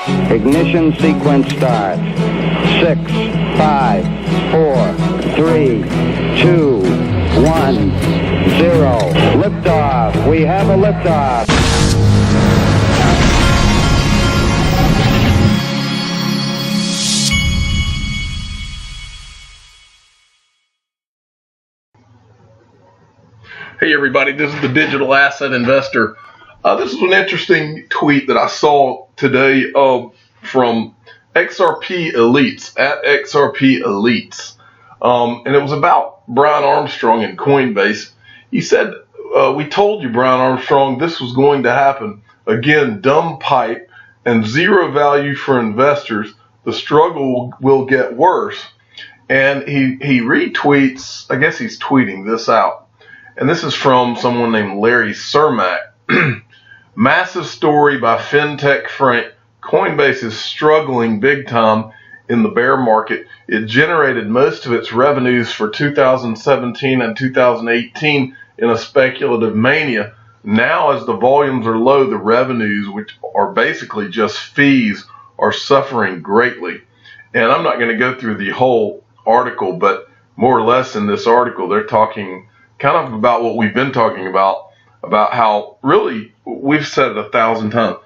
Ignition sequence starts. 6, 5, 4, 3, 2, 1, 0. Liftoff. We have a liftoff. Hey everybody, this is the Digital Asset Investor. This is an interesting tweet that I saw today from XRP Elites, at XRP Elites. And it was about Brian Armstrong and Coinbase. He said, we told you, Brian Armstrong, this was going to happen. Again, dumb pipe and zero value for investors. The struggle will get worse. And he retweets, I guess he's tweeting this out. And this is from someone named Larry Cermak. Massive story by FinTech Frank. Coinbase is struggling big time in the bear market. It generated most of its revenues for 2017 and 2018 in a speculative mania. Now, as the volumes are low, the revenues, which are basically just fees, are suffering greatly. And I'm not going to go through the whole article, but more or less in this article, they're talking kind of about what we've been talking about how really, we've said it 1,000 times.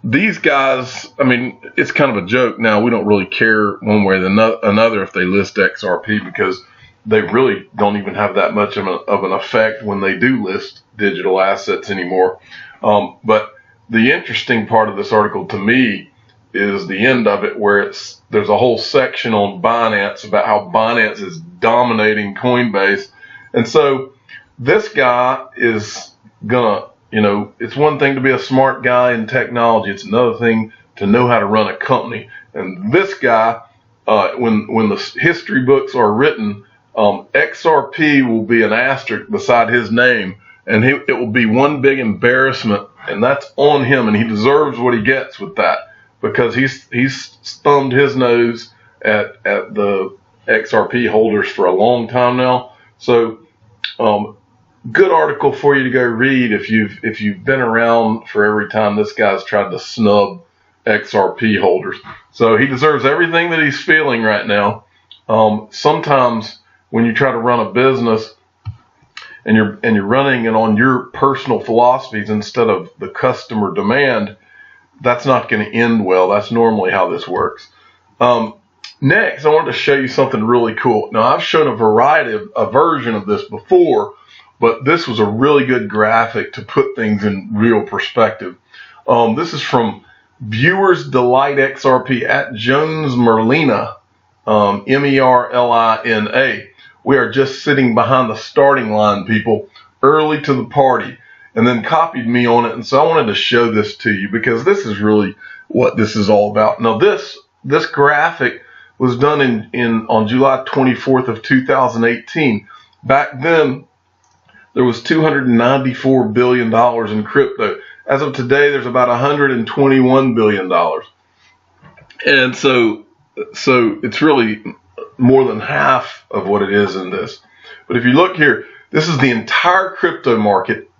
These guys, I mean, it's kind of a joke now. We don't really care one way or another if they list XRP because they really don't even have that much of an effect when they do list digital assets anymore. But the interesting part of this article to me is the end of it, where there's a whole section on Binance about how Binance is dominating Coinbase. And so this guy is gonna, it's one thing to be a smart guy in technology. It's another thing to know how to run a company. And this guy, when the history books are written, XRP will be an asterisk beside his name, and it will be one big embarrassment, and that's on him, and he deserves what he gets with that, because he's thumbed his nose at the XRP holders for a long time now. So good article for you to go read if you've been around for every time this guy's tried to snub XRP holders. So he deserves everything that he's feeling right now. Sometimes when you try to run a business and you're running it on your personal philosophies instead of the customer demand, that's not going to end well. That's normally how this works. Next, I wanted to show you something really cool. Now, I've shown a version of this before, but this was a really good graphic to put things in real perspective. This is from Viewers Delight XRP at Jones Merlina, Merlina. We are just sitting behind the starting line, people, early to the party, and then copied me on it. And so I wanted to show this to you because this is really what this is all about. Now, this graphic was done on July 24th of 2018. Back then, there was $294 billion in crypto. As of today, there's about $121 billion. And so it's really more than half of what it is in this. But if you look here, this is the entire crypto market.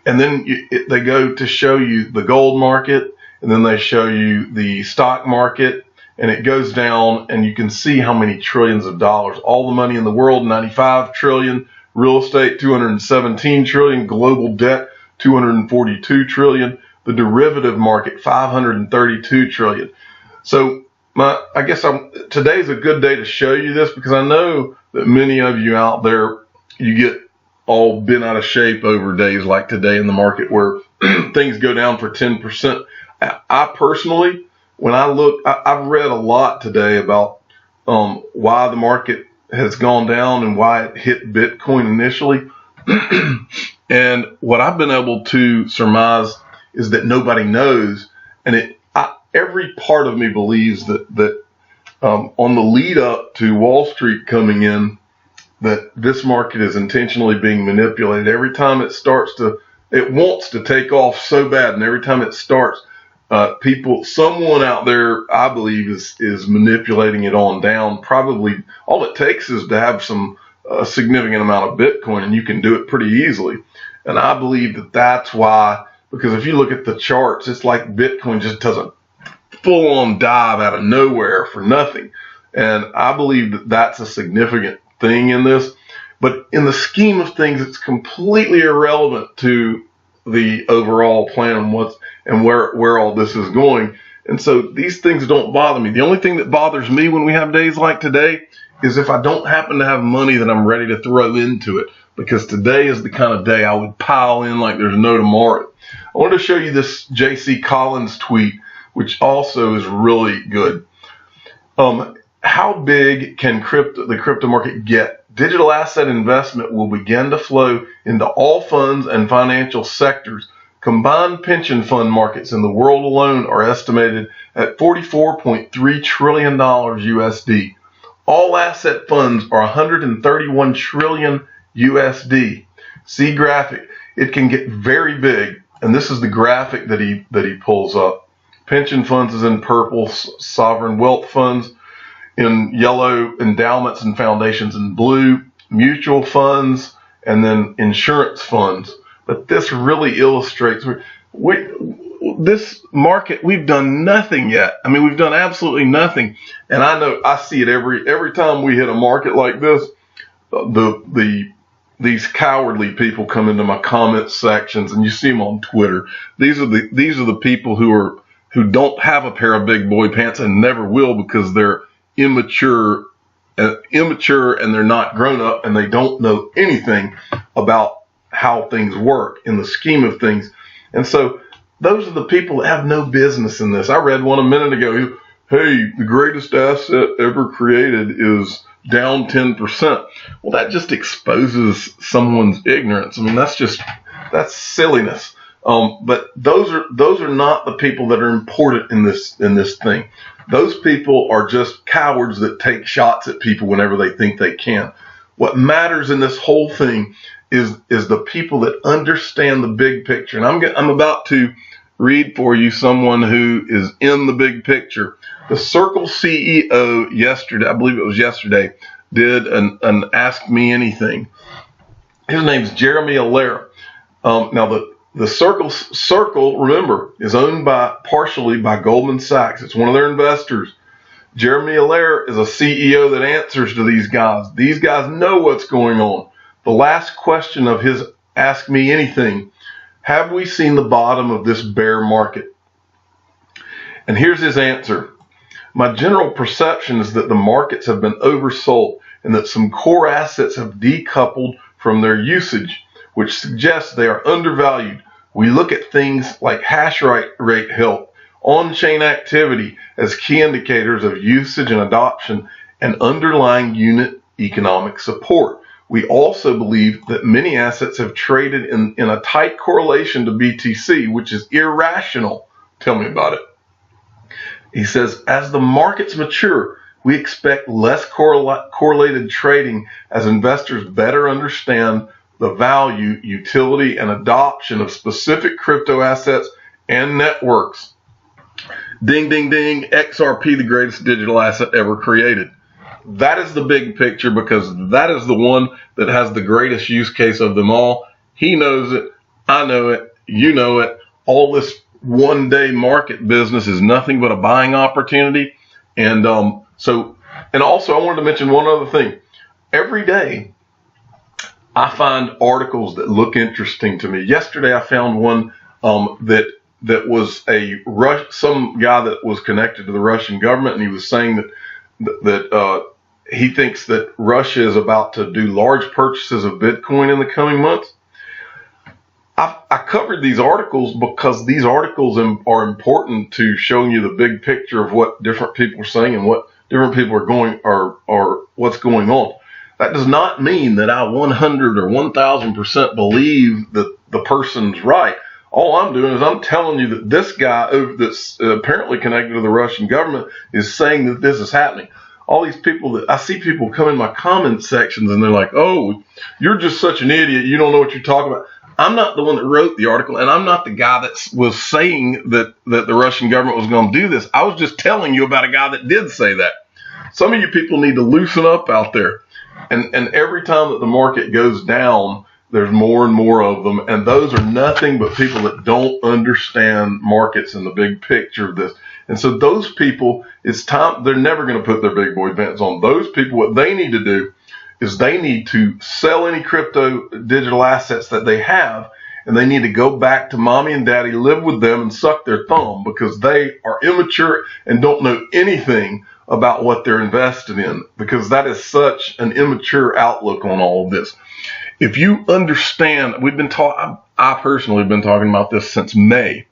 And then they go to show you the gold market, and then they show you the stock market, and it goes down, and you can see how many trillions of dollars. All the money in the world, 95 trillion. Real estate, 217 trillion. Global debt, 242 trillion. The derivative market, 532 trillion. So I guess today's a good day to show you this, because I know that many of you out there, you get all bent out of shape over days like today in the market where things go down for 10%. I personally, when I look, I've read a lot today about why the market has gone down and why it hit Bitcoin initially. And what I've been able to surmise is that nobody knows. And every part of me believes that on the lead up to Wall Street coming in, that this market is intentionally being manipulated. Every time it wants to take off so bad, and every time it starts, someone out there, I believe, is manipulating it on down. Probably all it takes is to have a significant amount of Bitcoin, and you can do it pretty easily. And I believe that that's why, because if you look at the charts, it's like Bitcoin just doesn't full-on dive out of nowhere for nothing. And I believe that that's a significant thing in this. But in the scheme of things, it's completely irrelevant to the overall plan and where all this is going. And so these things don't bother me. The only thing that bothers me when we have days like today is if I don't happen to have money that I'm ready to throw into it, because today is the kind of day I would pile in like there's no tomorrow. I wanted to show you this J.C. Collins tweet, which also is really good. How big can the crypto market get? Digital asset investment will begin to flow into all funds and financial sectors. Combined pension fund markets in the world alone are estimated at $44.3 trillion USD. All asset funds are 131 trillion USD. See graphic. It can get very big, and this is the graphic that he pulls up. Pension funds is in purple, sovereign wealth funds in yellow, endowments and foundations in blue, mutual funds, and then insurance funds. But this really illustrates this market. We've done nothing yet. I mean, we've done absolutely nothing. And I know I see it every time we hit a market like this. These cowardly people come into my comment sections, and you see them on Twitter. These are the people who don't have a pair of big boy pants and never will, because they're immature and they're not grown up, and they don't know anything about how things work in the scheme of things. And so those are the people that have no business in this. I read one a minute ago. Hey, the greatest asset ever created is down 10%. Well, that just exposes someone's ignorance. I mean, that's silliness. But those are not the people that are important in this thing. Those people are just cowards that take shots at people whenever they think they can. What matters in this whole thing is the people that understand the big picture. And I'm about to read for you someone who is in the big picture. The Circle CEO yesterday, I believe it was yesterday, did an Ask Me Anything. His name's Jeremy Allaire. Now the Circle, remember, is owned partially by Goldman Sachs. It's one of their investors. Jeremy Allaire is a CEO that answers to these guys. These guys know what's going on. The last question of his Ask Me Anything: have we seen the bottom of this bear market? And here's his answer. My general perception is that the markets have been oversold and that some core assets have decoupled from their usage, which suggests they are undervalued. We look at things like hash rate health, on-chain activity as key indicators of usage and adoption and underlying unit economic support. We also believe that many assets have traded in a tight correlation to BTC, which is irrational. Tell me about it. He says, as the markets mature, we expect less correlated trading as investors better understand the value, utility, and adoption of specific crypto assets and networks. Ding, ding, ding, XRP, the greatest digital asset ever created. That is the big picture, because that is the one that has the greatest use case of them all. He knows it. I know it. You know it. All this one-day market business is nothing but a buying opportunity. And also I wanted to mention one other thing. Every day I find articles that look interesting to me. Yesterday I found one that was some guy that was connected to the Russian government, and he was saying that he thinks that Russia is about to do large purchases of Bitcoin in the coming months. I covered these articles because these articles are important to showing you the big picture of what different people are saying and what different people are going or what's going on. That does not mean that I 100 or 1,000% believe that the person's right. All I'm doing is I'm telling you that this guy that's apparently connected to the Russian government is saying that this is happening. All these people I see people come in my comment sections and they're like, oh, you're just such an idiot. You don't know what you're talking about. I'm not the one that wrote the article, and I'm not the guy that was saying that the Russian government was going to do this. I was just telling you about a guy that did say that. Some of you people need to loosen up out there. And every time that the market goes down, There's more and more of them, and those are nothing but people that don't understand markets and the big picture of this. And so those people, it's time, they're never going to put their big boy pants on. Those people, what they need to do is they need to sell any crypto digital assets that they have, and they need to go back to mommy and daddy, live with them, and suck their thumb, because they are immature and don't know anything about what they're invested in, because that is such an immature outlook on all of this. If you understand, I personally have been talking about this since May.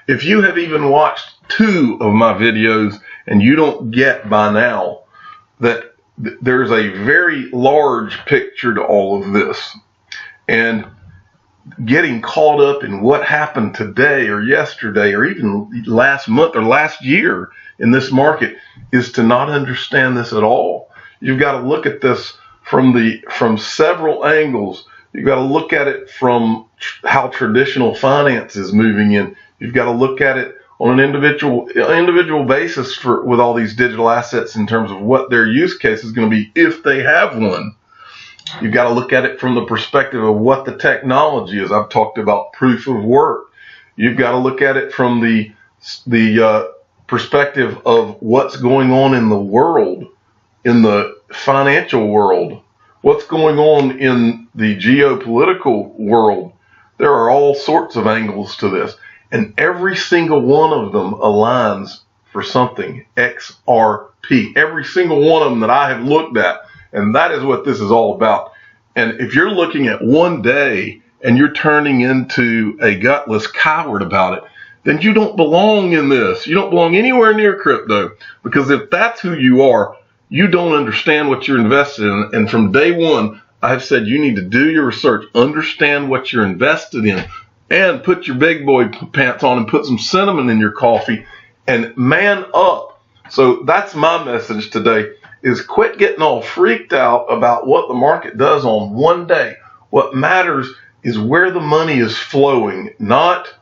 If you have even watched 2 of my videos and you don't get by now that there's a very large picture to all of this, and getting caught up in what happened today or yesterday or even last month or last year in this market is to not understand this at all. You've got to look at this from several angles. You've got to look at it from how traditional finance is moving in. You've got to look at it on an individual basis with all these digital assets in terms of what their use case is going to be if they have one. You've got to look at it from the perspective of what the technology is. I've talked about proof of work. You've got to look at it from the perspective of what's going on in the world, in the financial world, what's going on in the geopolitical world. There are all sorts of angles to this, and every single one of them aligns for something, XRP. Every single one of them that I have looked at, and that is what this is all about. And if you're looking at one day and you're turning into a gutless coward about it, then you don't belong in this. You don't belong anywhere near crypto, because if that's who you are, you don't understand what you're invested in. And from day one, I've said you need to do your research, understand what you're invested in, and put your big boy pants on and put some cinnamon in your coffee and man up. So that's my message today, is quit getting all freaked out about what the market does on one day. What matters is where the money is flowing, not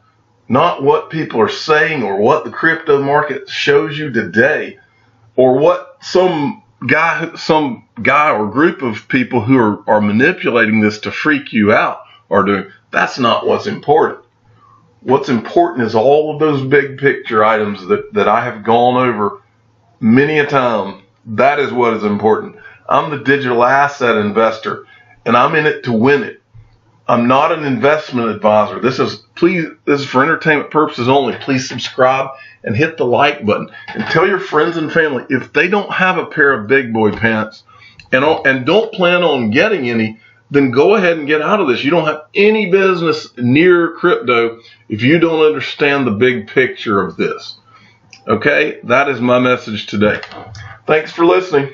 what people are saying or what the crypto market shows you today, or what some guy or group of people who are manipulating this to freak you out are doing. That's not what's important. What's important is all of those big picture items that I have gone over many a time. That is what is important. I'm the digital asset investor, and I'm in it to win it. I'm not an investment advisor. This is for entertainment purposes only. Please subscribe and hit the like button, and tell your friends and family, if they don't have a pair of big boy pants and don't plan on getting any, then go ahead and get out of this. You don't have any business near crypto if you don't understand the big picture of this. Okay, that is my message today. Thanks for listening.